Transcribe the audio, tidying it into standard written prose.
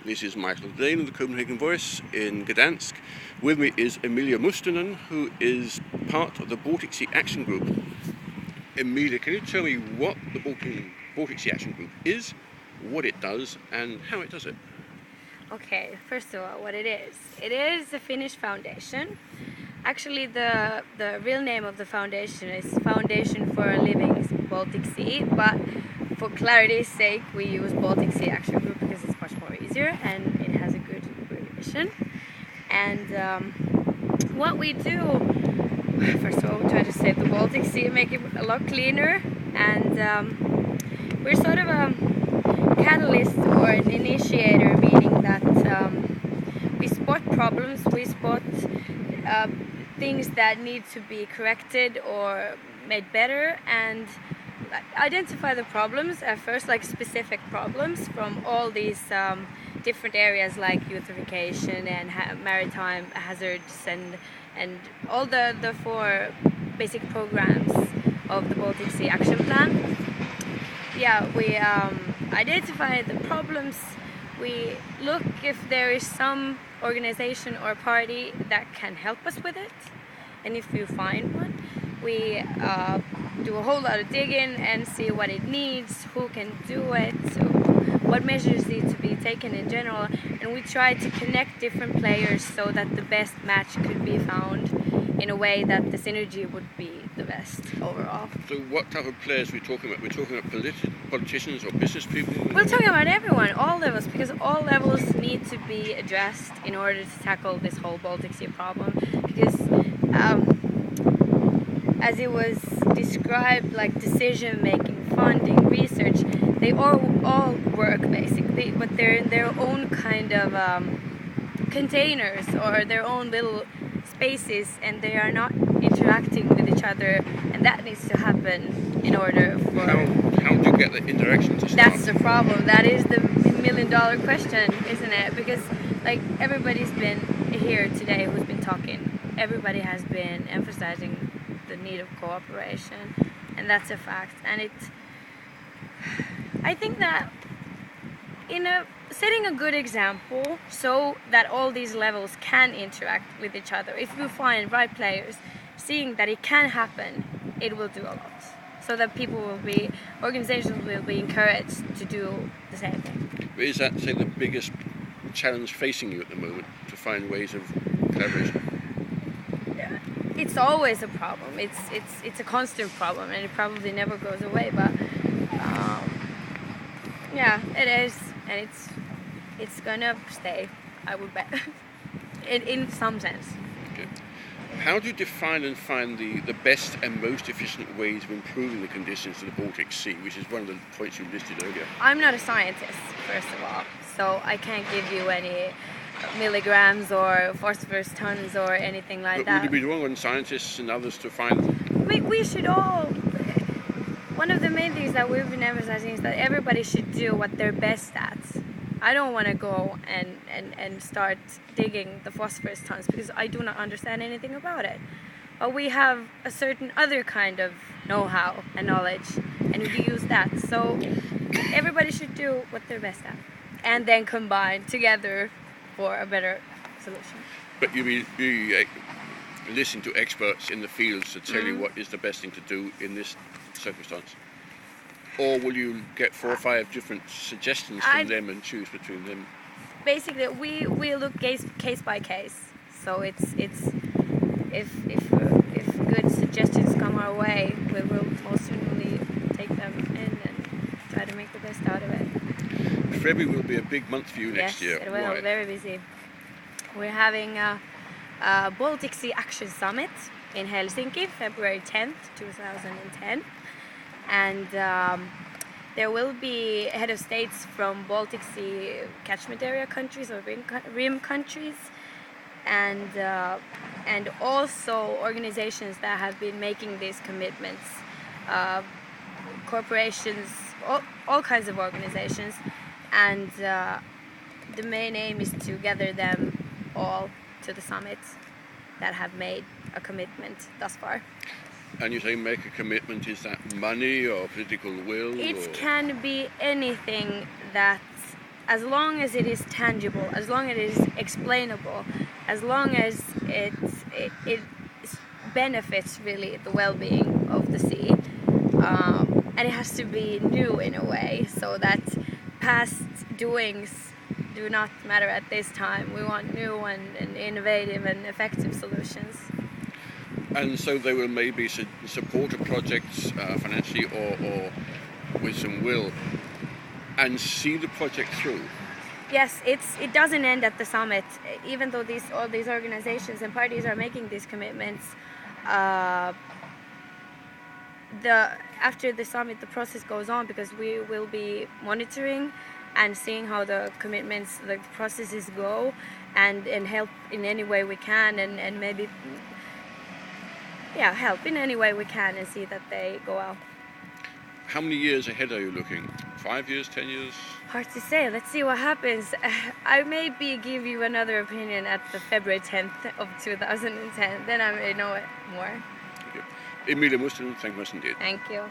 This is Michael de Laine of the Copenhagen Voice in Gdansk. With me is Emilia Mustonen, who is part of the Baltic Sea Action Group. Emilia, can you tell me what the Baltic Sea Action Group is, what it does, and how it does it? Okay, first of all, what it is. It is a Finnish foundation. Actually, the real name of the foundation is Foundation for a Living Baltic Sea, but for clarity's sake, we use Baltic Sea Action Group because it's much more easier and it has a good abbreviation. And what we do, first of all, we try to save the Baltic Sea and make it a lot cleaner. And we're sort of a catalyst or an initiator, meaning that we spot problems, we spot things that need to be corrected or made better, and identify the problems at first, like specific problems from all these different areas like eutrophication and maritime hazards and all the four basic programs of the Baltic Sea Action Plan. Yeah, we identify the problems. We look if there is some organization or party that can help us with it, and if you find one, we do a whole lot of digging and see what it needs, who can do it, so what measures need to be taken in general, and we try to connect different players so that the best match could be found in a way that the synergy would be the best overall. So what type of players are we talking about? We're talking about politicians or business people? We're talking about everyone, all levels, because all levels need to be addressed in order to tackle this whole Baltic Sea problem, because as it was described, like decision making, funding, research, they all work basically, but they're in their own kind of containers or their own little spaces, and they are not interacting with each other, and that needs to happen in order for... How do you get the interaction to start? That's the problem. That is the million-dollar question, isn't it? Because like everybody's been here today who's been talking, everybody has been emphasizing the need of cooperation, and that's a fact. And I think that setting a good example so that all these levels can interact with each other, if you find right players, seeing that it can happen, it will do a lot. So that organizations will be encouraged to do the same thing. But is that, say, the biggest challenge facing you at the moment, to find ways of collaboration? It's always a problem. It's a constant problem, and it probably never goes away. But yeah, it is, and it's gonna stay, I would bet, in some sense. Okay. How do you define and find the best and most efficient ways of improving the conditions of the Baltic Sea, which is one of the points you listed earlier? I'm not a scientist, first of all, so I can't give you any milligrams or phosphorus tons or anything like that. Would it be wrong on scientists and others to find... We should all... One of the main things that we've been emphasizing is that everybody should do what they're best at. I don't want to go and start digging the phosphorus tons because I do not understand anything about it. But we have a certain other kind of know-how and knowledge, and we use that. So everybody should do what they're best at, and then combine together for a better solution. But you listen to experts in the fields to tell you what is the best thing to do in this circumstance? Or will you get 4 or 5 different suggestions from them and choose between them? Basically, we look case by case. So it's if good suggestions come our way, we will most certainly take them in and try to make the best out of it. February will be a big month for you next year. Yes, it will. Why? Very busy. We're having a Baltic Sea Action Summit in Helsinki, February 10th, 2010. And there will be head of states from Baltic Sea catchment area countries or rim countries, and also organizations that have been making these commitments, corporations, all kinds of organizations, and the main aim is to gather them all to the summit that have made a commitment thus far. And you say make a commitment, is that money or political will? It can be anything that as long as it is tangible, as long as it is explainable, as long as it benefits really the well-being of the sea, and it has to be new in a way, so that past doings do not matter at this time. We want new and innovative and effective solutions. And so they will maybe support a project financially or with some will and see the project through. Yes, it doesn't end at the summit. Even though all these organizations and parties are making these commitments, after the summit the process goes on, because we will be monitoring and seeing how the commitments, the processes go, and help in any way we can, and maybe help in any way we can and see that they go out. How many years ahead are you looking? 5 years, 10 years? Hard to say. Let's see what happens. I maybe give you another opinion at the February 10th of 2010. Then I may know it more. Thank you. Emilia Mustonen, thank you much indeed. Thank you.